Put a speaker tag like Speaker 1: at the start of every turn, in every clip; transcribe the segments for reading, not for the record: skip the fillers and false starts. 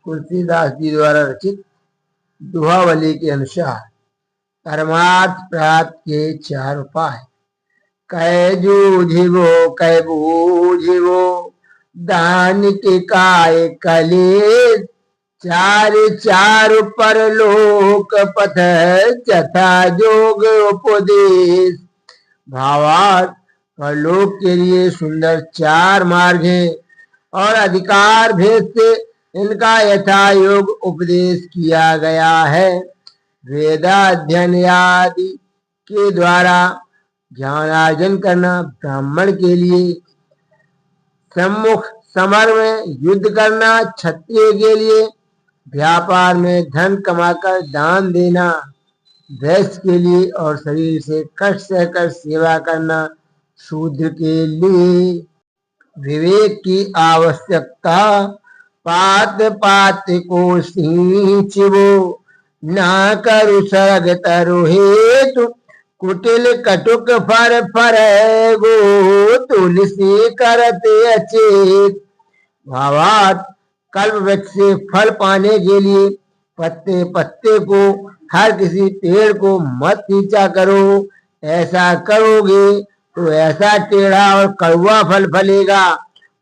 Speaker 1: तुलसीदास जी द्वारा रचित दोहावली के अनुसार परमार्थ प्राप्त के 4 उपाय। कै जूझिवो कै बूझिवो दान के काय कले, चार चार परलोक पथ जथा जोग उपदेश। भावार्थ, परलोक के लिए सुंदर 4 मार्ग हैं और अधिकार भेद से इनका यथा योग उपदेश किया गया है। वेदाध्ययन आदि के द्वारा ज्ञानार्जन करना ब्राह्मण के लिए, सम्मुख समर में युद्ध करना क्षत्रिय के लिए, व्यापार में धन कमाकर दान देना वैश्य के लिए और शरीर से कष्ट सहकर सेवा करना शूद्र के लिए। विवेक की आवश्यकता। पात पात को सींचवो, ना करु सरग तरु हेतु, कुटिल कटुक फर फर गो, तुलसी करते अचेत। भावार्थ, कल्प वृक्ष से फल पाने के लिए पत्ते पत्ते को, हर किसी पेड़ को मत खींचा करो। ऐसा करोगे तो ऐसा टेढ़ा और कड़वा फल फलेगा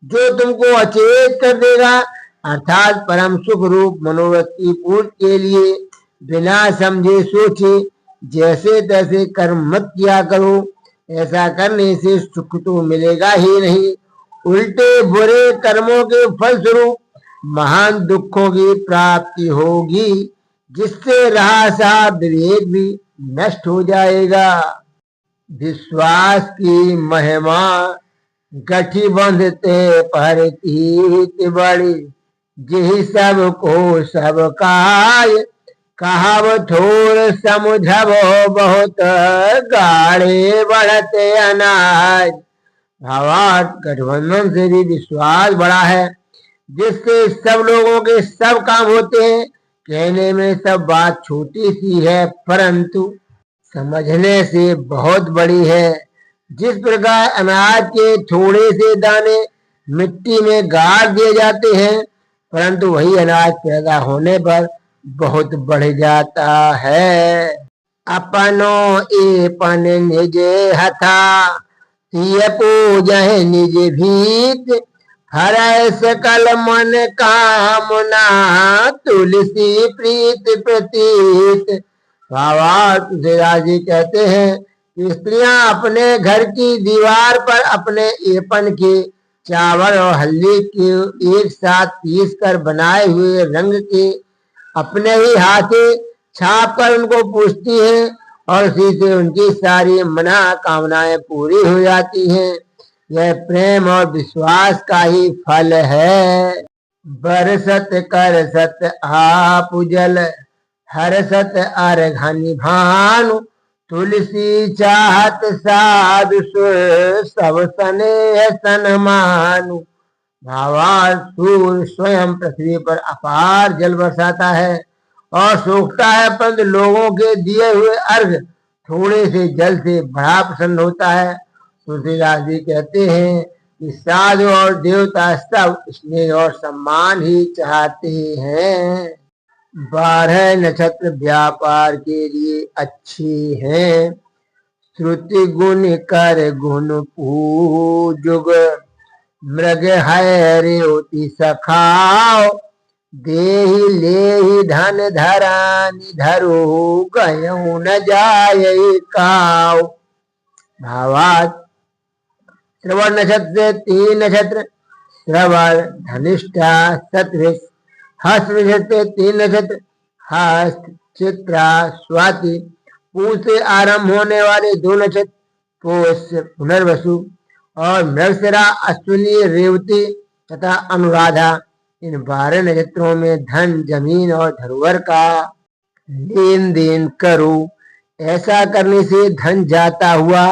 Speaker 1: जो तुमको अचेत कर देगा। अर्थात परम सुख रूप मनोरथ की पूर्ति के लिए बिना समझे सोचे जैसे तैसे कर्म मत किया करो। ऐसा करने से सुख तो मिलेगा ही नहीं, उल्टे बुरे कर्मों के फलस्वरूप महान दुखों की प्राप्ति होगी, जिससे रहा सहा विवेक भी नष्ट हो जाएगा। विश्वास की महिमा। गठी बंधते पर कीर्ति बड़ी, जिहि सब को सब काय, कहाव थोर समुझब बहुत, गाढ़े बढ़ते अनाज। भावार्थ, गठबंधन से भी विश्वास बड़ा है, जिससे सब लोगों के सब काम होते हैं। कहने में सब बात छोटी सी है, परंतु समझने से बहुत बड़ी है। जिस प्रकार अनाज के थोड़े से दाने मिट्टी में गाड़ दिए जाते हैं, परंतु वही अनाज पैदा होने पर बहुत बढ़ जाता है। अपनो एपन निज हथा, तिय पूजह निज भीत, हर सकल मन कामना, तुलसी प्रीत प्रतीत। भावार्थ, तुलसीदास जी कहते हैं कि स्त्रियां अपने घर की दीवार पर अपने एपन के चावल और हल्दी के एक साथ पीस कर बनाए हुए रंग के अपने ही हाथे छाप कर उनको पूछती हैं और उसी से उनकी सारी मना कामनाएं पूरी हो जाती हैं। यह प्रेम और विश्वास का ही फल है। बरसत कर सत आप जल, हरसत अर्घनि भानु, तुलसी चाहत साधु सब स्नेह सन्मानु। भावार्थ, सूर्य स्वयं पृथ्वी पर अपार जल बरसाता है और सोखता है, परंतु लोगों के दिए हुए अर्घ थोड़े से जल से बड़ा प्रसन्न होता है। तुलसीदास जी कहते हैं कि साधु और देवता सब स्नेह और सम्मान ही चाहते हैं। 12 नक्षत्र व्यापार के लिए अच्छे हैं। श्रुति गुण कर गुण पूजुग, मृग है रेवती सखाओ, देहि लेहि धन धरानि धरो, गयऊ न जाय काओ। भावार्थ, श्रवण नक्षत्र से 3 नक्षत्र, श्रवण, धनिष्ठा, शतभिष। हस्त नक्षत्र से 3 नक्षत्र, हस्त, चित्रा, स्वाति। पूष से आरंभ होने वाले 2 नक्षत्र, पोष, पुनर्वसु और मृगशिरा, अश्विनी, रेवती तथा अनुराधा। इन 12 नक्षत्रों में धन, जमीन और धरोहर का लेन देन करो। ऐसा करने से धन जाता हुआ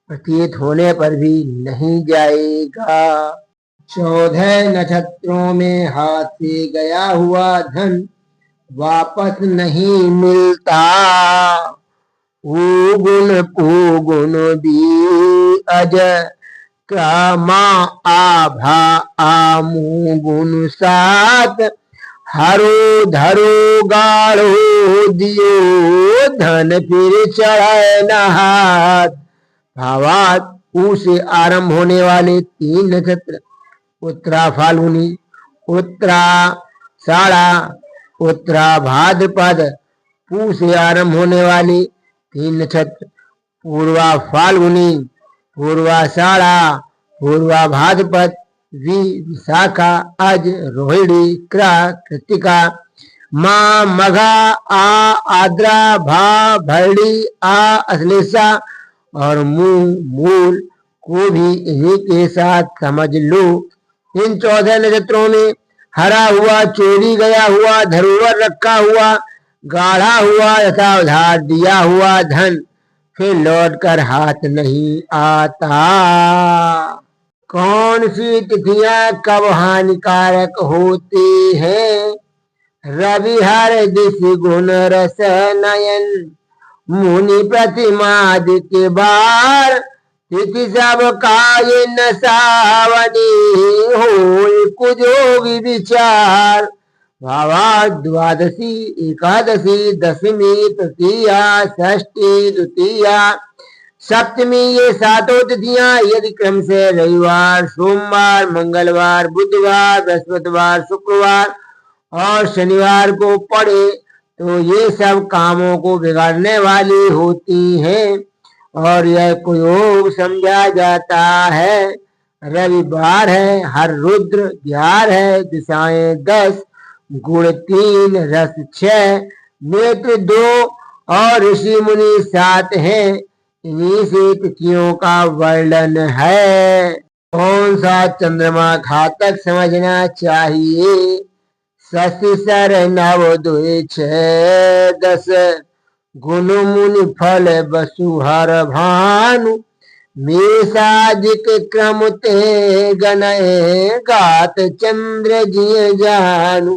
Speaker 1: प्रतीत होने पर भी नहीं जाएगा। 14 नक्षत्रों में हाथ से गया हुआ धन वापस नहीं मिलता। उगुन पुगुन दी अज, कामा आभा आमु गुण सात, हरो धरो गाढ़ो दियो धन फिर चढ़े न हाथ। भावात ऊ से आरंभ होने वाले 3 नक्षत्र उत्तरा फाल्गुनी, उत्तरा साड़ा, उत्तरा भाद्रपद। पू से आरंभ होने वाले 3 नक्षत्र पूर्वा फाल्गुनी, पूर्वा साड़ा, पूर्वा भाद्रपद, विशाखा, अज, रोहिणी, कृतिका, माँ, मघा, आ, आद्रा, भा, भरणी, आ, अश्लेषा और मूल को भी इन्हीं के साथ समझ लो। इन 14 नक्षत्रों में हरा हुआ, चोरी गया हुआ, धरोहर रखा हुआ, गाढ़ा हुआ तथा उधार दिया हुआ धन फिर लौटकर हाथ नहीं आता। कौन सी तिथियां कब हानिकारक होती हैं? रवि हर दिश गुण रस नयन, मुनि प्रतिमा के बार, तिथि सब काय न सावनी, हो कुजोगी विचार। भावार्थ द्वादशी, एकादशी, दशमी, तृतीया, षष्ठी, द्वितीया, सप्तमी ये 7 तिथियां यदि क्रम से रविवार, सोमवार, मंगलवार, बुधवार, बृहस्पतिवार, शुक्रवार और शनिवार को पड़े तो ये सब कामों को बिगाड़ने वाली होती हैं और यह कुयोग समझा जाता है। रविवार है, हर रुद्र 11 है, दिशाएं 10, गुण 3, रस 6, नेत्र 2 और ऋषि मुनि 7 हैं। इन्हीं से तिथियों का वर्णन है। कौन सा चंद्रमा घातक समझना चाहिए? शशि सर 9 2 6 10, गुण मुनि फल वसुहर भानु, मेषादिक क्रम ते गणय, गात चंद्र जिय जानु।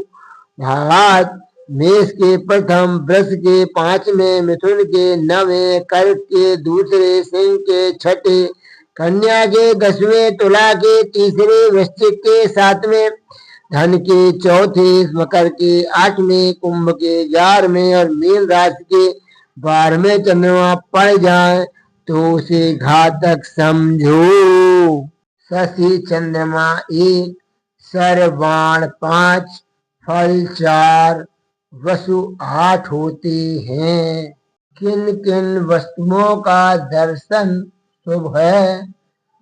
Speaker 1: भात मेष के प्रथम, वृष के 5वें, मिथुन के 9वें, कर्क के दूसरे, सिंह के 6ठे, कन्या के 10वें, तुला के 3रे, वृश्चिक के 7वें, धन के 4थे, मकर के 8वें, कुंभ के 11वें और मीन राशि के 12वें चंद्रमा पड़ जाए तो उसे घातक समझो। शशि चंद्रमा 1, सर्वाण 5, फल 4, वसु 8 होते हैं। किन किन वस्तुओं का दर्शन शुभ है?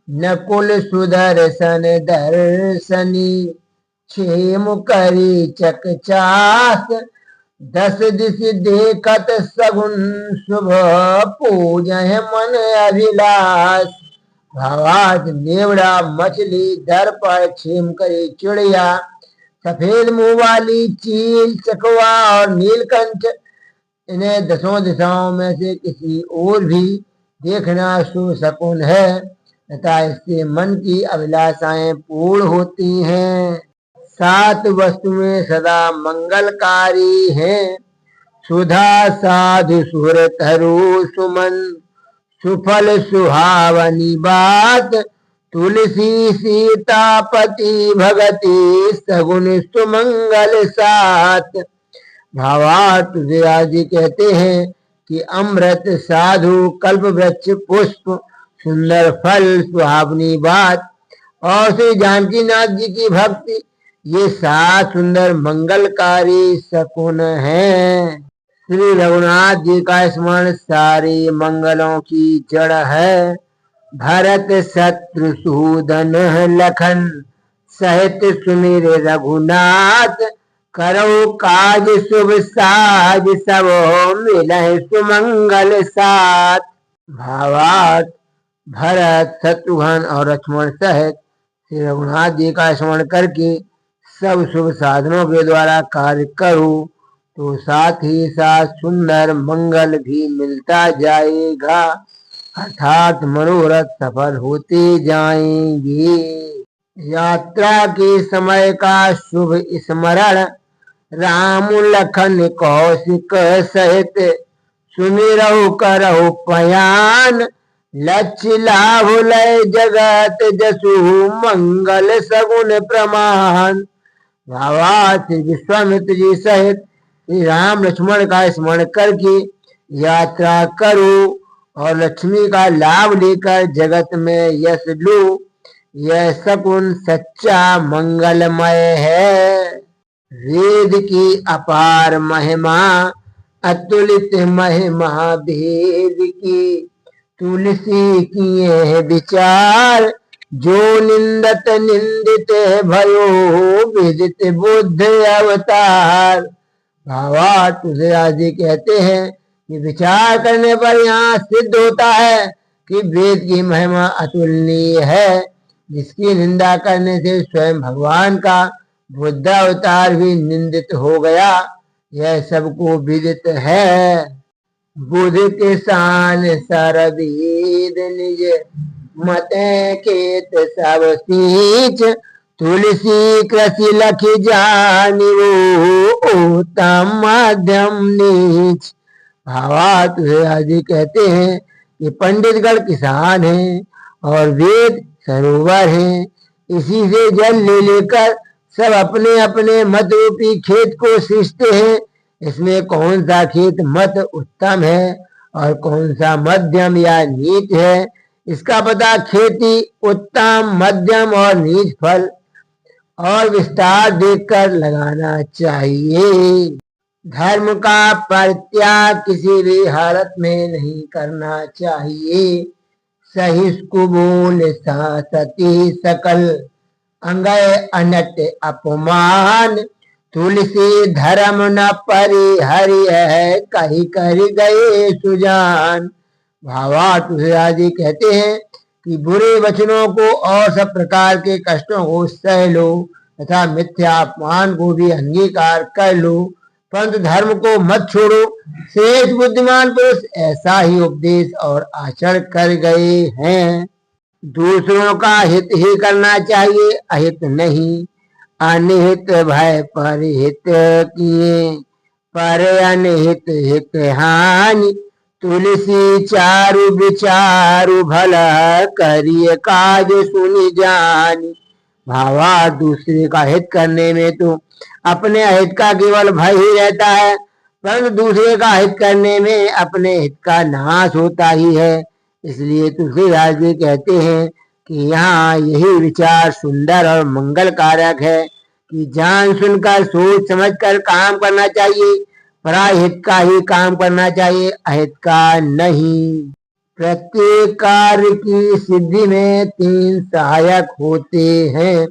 Speaker 1: नकुल सुदर्शन दर्शनी, क्षेम करी चकचास, 10 दिश देखत सगुन शुभ, पूजय मन अभिलाष। भावार्थ नेवड़ा, मछली, दर्पण, क्षेम करी चिड़िया, सफेद मुंह वाली चील, चकवा और नीलकंठ, इन्हें 10 दिशाओं में से किसी और भी देखना शुभ शकुन है तथा इससे मन की अभिलाषाएं पूर्ण होती हैं। 7 वस्तुएं सदा मंगलकारी हैं। सुधा साधु सुर तरु सुमन, सुफल सुहावनी बात, तुलसी सीतापति भगति, सगुन सुमंगल साथ। भावार्थ जी कहते हैं कि अमृत, साधु, कल्प वृक्ष, पुष्प, सुंदर फल, सुहावनी बात और श्री जानकी नाथ जी की भक्ति ये 7 सुंदर मंगलकारी शकुन हैं। श्री रघुनाथ जी का स्मरण सारे मंगलों की जड़ है। भरत शत्रुसूदन लखन, सहित सुमिर रघुनाथ, करो काज शुभ साज, सब मिलहि सुमंगल साथ। भावार्थ भरत, शत्रुघ्न और लक्ष्मण सहित श्री रघुनाथ जी का स्मरण करके सब शुभ साधनों के द्वारा कार्य करो तो साथ ही साथ सुंदर मंगल भी मिलता जाएगा, अर्थात मनोरथ सफल होते जाएंगे। यात्रा के समय का शुभ स्मरण, राम लखन कौशिक सहित, सुमिरहु करहु पयान, लक्ष्य लाभ लय जगत जसु, मंगल सगुन प्रमाण। भावार्थ श्री विश्वामित्र जी सहित श्री राम लक्ष्मण का स्मरण करके यात्रा करो और लक्ष्मी का लाभ लेकर जगत में यश लो। यह शकुन सच्चा मंगलमय है। वेद की अपार महिमा, अतुलित महिमा भेद की, तुलसी किए विचार, जो निंदत निंदित भयो, विदित बुद्ध अवतार। भावा तुलसीदास जी कहते हैं कि विचार करने पर यहाँ सिद्ध होता है कि वेद की महिमा अतुलनीय है, जिसकी निंदा करने से स्वयं भगवान का बुद्ध अवतार भी निंदित हो गया, यह सबको विदित है। बुध किसान सरवेद निज मत केत सब सींच, तुलसी कृषि लखी जानी उत्तम मध्यम नीच। भावा तुलसीदास जी कहते हैं कि पंडितगण किसान हैं और वेद सरोवर हैं। इसी से जल ले लेकर सब अपने अपने मत रूपी खेत को सींचते हैं। इसमें कौन सा खेत मत उत्तम है और कौन सा मध्यम या नीच है, इसका पता खेती उत्तम, मध्यम और नीच फल और विस्तार देखकर लगाना चाहिए। धर्म का परित्याग किसी भी हालत में नहीं करना चाहिए। सहिष्णु बोल सती सकल, अंगय अनट अपमान, तुलसी धर्म न परिहरि है, कही कर गए सुजान। भावा तुलसीदास जी कहते हैं कि बुरे वचनों को और सब प्रकार के कष्टों को सह लो तथा मिथ्या अपमान को भी अंगीकार कर लो, परंतु धर्म को मत छोड़ो। श्रेष्ठ बुद्धिमान पुरुष ऐसा ही उपदेश और आचरण कर गए हैं। दूसरों का हित ही करना चाहिए, अहित नहीं। अनिहित भय पर हित किए, पर अनिहित हित हानि, तुलसी चारु विचारु भला, करिए काज सुनि जानी। भावा दूसरे का हित करने में तो अपने हित का केवल भय ही रहता है, परंतु दूसरे का हित करने में अपने हित का नाश होता ही है। इसलिए तुलसीदास जी कहते हैं कि यहाँ यही विचार सुंदर और मंगल कारक है कि जान सुनकर सोच समझकर काम करना चाहिए। पराहित का ही काम करना चाहिए, अहित का नहीं। प्रत्येक कार्य की सिद्धि में 3 सहायक होते हैं,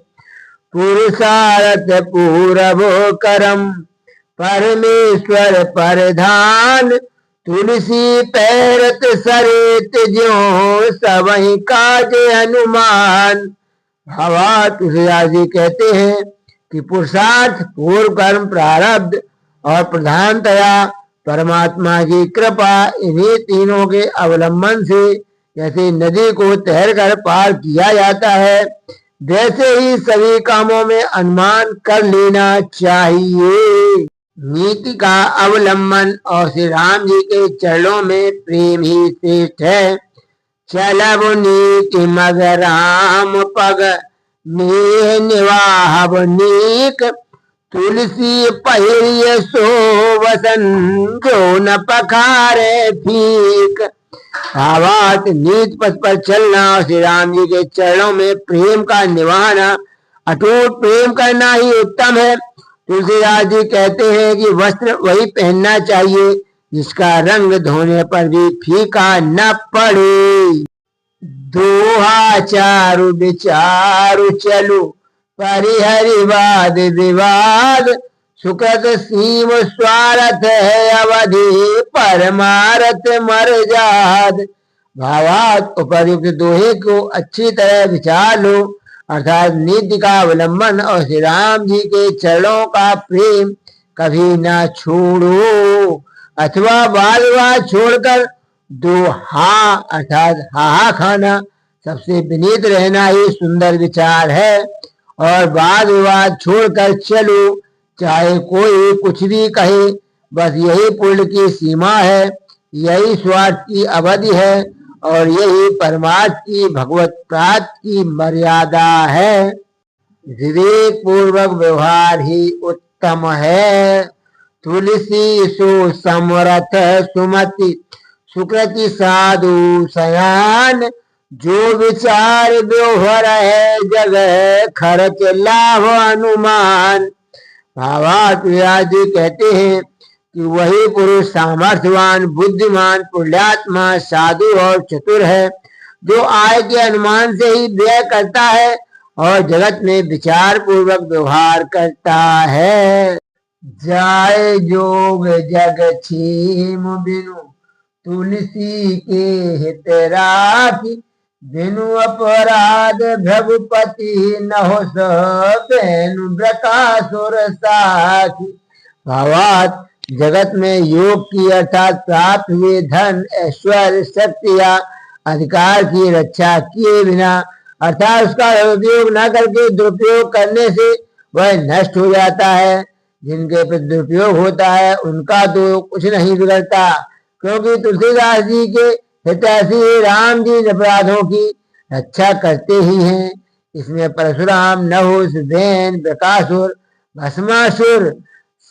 Speaker 1: पुरुषार्थ पूरब करम, परमेश्वर परधान, तुलसी पैरत सरेत ज्यों, सबहि काज हनुमान। भावा तुलसीदास जी कहते हैं कि पुरुषार्थ, पूर्व कर्म, प्रारब्ध और प्रधानतया परमात्मा की कृपा, इन्हीं तीनों के अवलंबन से जैसे नदी को तैरकर पार किया जाता है, वैसे ही सभी कामों में अनुमान कर लेना चाहिए। नीति का अवलंबन और श्री राम जी के चरणों में प्रेम ही श्रेष्ठ है। चलब नीति मग राम पग, नेह निवाहब नीक, तुलसी पहिरिय सो वसन, जो न पखारे फीक। भावार्थ नीत पथ पर चलना और श्री राम जी के चरणों में प्रेम का निभाना, अटूट प्रेम करना ही उत्तम है। तुलसीदास जी कहते हैं कि वस्त्र वही पहनना चाहिए जिसका रंग धोने पर भी फीका न पड़े। दोहा चारु विचारु चलु, परिहरि वाद विवाद, सुकृत सीम स्वार्थ है अवधि, परमारथ मर जाद। भावार्थ उपर्युक्त दोहे को अच्छी तरह विचार लो, अर्थात नीति का अवलंबन और श्री राम जी के चरणों का प्रेम कभी न छोड़ो, अथवा वाद विवाद छोड़कर दोहा अर्थात हाहा खाना, सबसे विनीत रहना ही सुंदर विचार है। और वाद विवाद छोड़कर चलो, चाहे कोई कुछ भी कहे, बस यही पुण्य की सीमा है, यही स्वार्थ की अवधि है और यही परमार्थ की भगवत प्राप्ति की मर्यादा है। विवेक पूर्वक व्यवहार ही उत्तम है। तुलसी सुसमरथ सुमति सुकृति साधु सयान, जो विचार व्योहर है जग खर्च लाभ अनुमान। भावार्थ व्यास जी कहते हैं कि वही पुरुष सामर्थ्यवान, बुद्धिमान, पुण्यात्मा, साधु और चतुर है, जो आय के अनुमान से ही व्यय करता है और जगत में विचार पूर्वक व्यवहार करता है। जाय जोग जग छीम बिनु, तुलसी के हित राखी, बिनु अपराध भृगुपति न हो बेनु ब्रकासुर साखी। भावार्थ जगत में योग की अर्थात प्राप्त हुए धन, ऐश्वर्य, शक्ति या अधिकार की रक्षा किए बिना अर्थात उसका उपयोग न करके दुरुपयोग करने से वह नष्ट हो जाता है। जिनके प्रति दुरुपयोग होता है उनका तो कुछ नहीं बिगड़ता, क्योंकि तुलसीदास जी के हितैषी राम जी अपराधों की रक्षा करते ही हैं। इसमें परशुराम, नहुष, बेन, बकासुर, भस्मासुर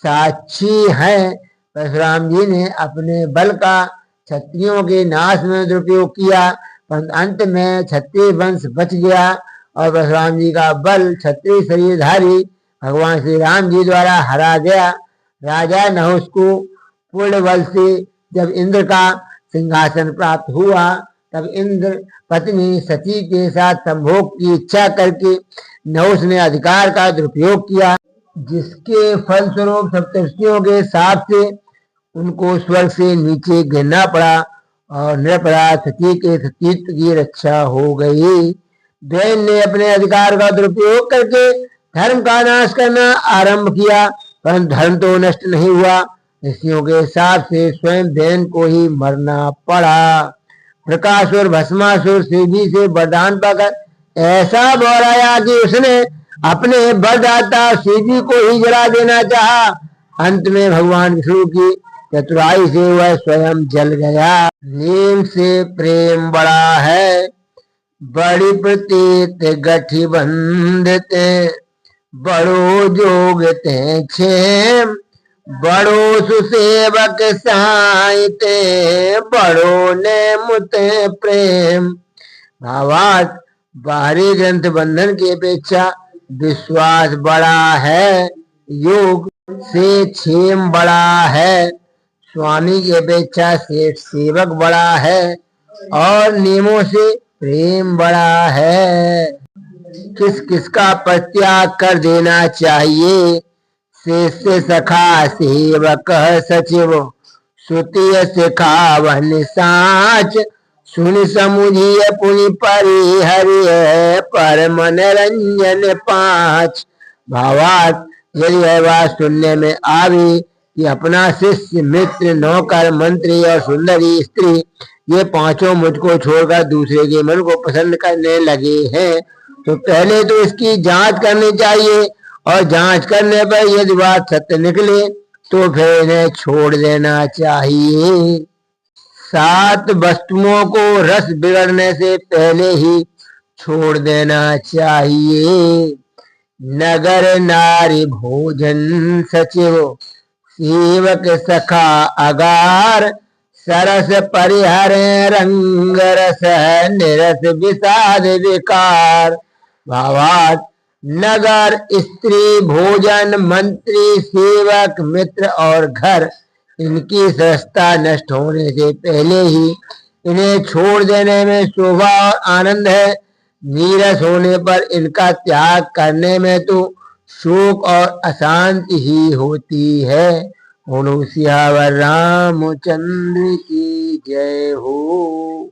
Speaker 1: साक्षी हैं। परशुराम जी ने अपने बल का क्षत्रियों के नाश में दुरुपयोग किया, परंतु अंत में क्षत्रिय वंश बच गया और परशुराम जी का बल क्षत्रिय शरीरधारी भगवान श्री राम जी द्वारा हरा गया। राजा नहुष को पूर्ण बल से जब इंद्र का सिंहासन प्राप्त हुआ, तब इंद्र पत्नी सती के साथ संभोग की इच्छा करके नहुष ने अधिकार का दुरुपयोग किया, जिसके फलस्वरूप सप्तर्षियों के साथ से उनको स्वर्ग से नीचे गिरना पड़ा और निरपराध सती के सतीत्व की रक्षा हो गई। बेन ने अपने अधिकार का दुरुपयोग करके धर्म का नाश करना आरंभ किया, परंतु धर्म तो नष्ट नहीं हुआ। ऋषियों के हिसाब से स्वयं बेन को ही मरना पड़ा। प्रकाशुर भस्मासुर शिवजी से वरदान पाकर ऐसा बोलाया कि उसने अपने वरदाता शिवजी को ही जला देना चाहा। अंत में भगवान विष्णु की चतुराई से वह स्वयं जल गया। नीम से प्रेम बड़ा है, बड़ी प्रतीत गठी बंधते, बड़ो जोग ते क्षेम, बड़ो सुसेवक साइते, बड़ो ने मुते प्रेम। भावार्थ बाहरी ग्रंथ बंधन की अपेक्षा विश्वास बड़ा है, योग से क्षेम बड़ा है, स्वामी की अपेक्षा सेठ सेवक बड़ा है और नियमों से प्रेम बड़ा है। किस किसका परित्याग कर देना चाहिए? शिष्य सखा सेवक सचिव, श्रुतिय सिखावन साच, सुन समुझिय पुनि परिहरिय, पर मनोरंजन पांच। भावार्थ यदि यह बात सुनने में आवे कि अपना शिष्य, मित्र, नौकर, मंत्री और सुंदरी स्त्री ये पांचों मुझको छोड़कर दूसरे के मन को पसंद करने लगे हैं, तो पहले तो इसकी जांच करनी चाहिए और जांच करने पर यदि बात सत्य निकले तो फिर इन्हें छोड़ देना चाहिए। 7 वस्तुओं को रस बिगड़ने से पहले ही छोड़ देना चाहिए। नगर नारी भोजन सचिव, सेवक सखा अगार, सरस परिहर रंग रस, निरस विषाद विकार। भावार्थ नगर, स्त्री, भोजन, मंत्री, सेवक, मित्र और घर, इनकी सरसता नष्ट होने से पहले ही इन्हें छोड़ देने में शोभा और आनंद है। नीरस होने पर इनका त्याग करने में तो शोक और अशांति ही होती है। सियावर रामचंद्र की जय हो।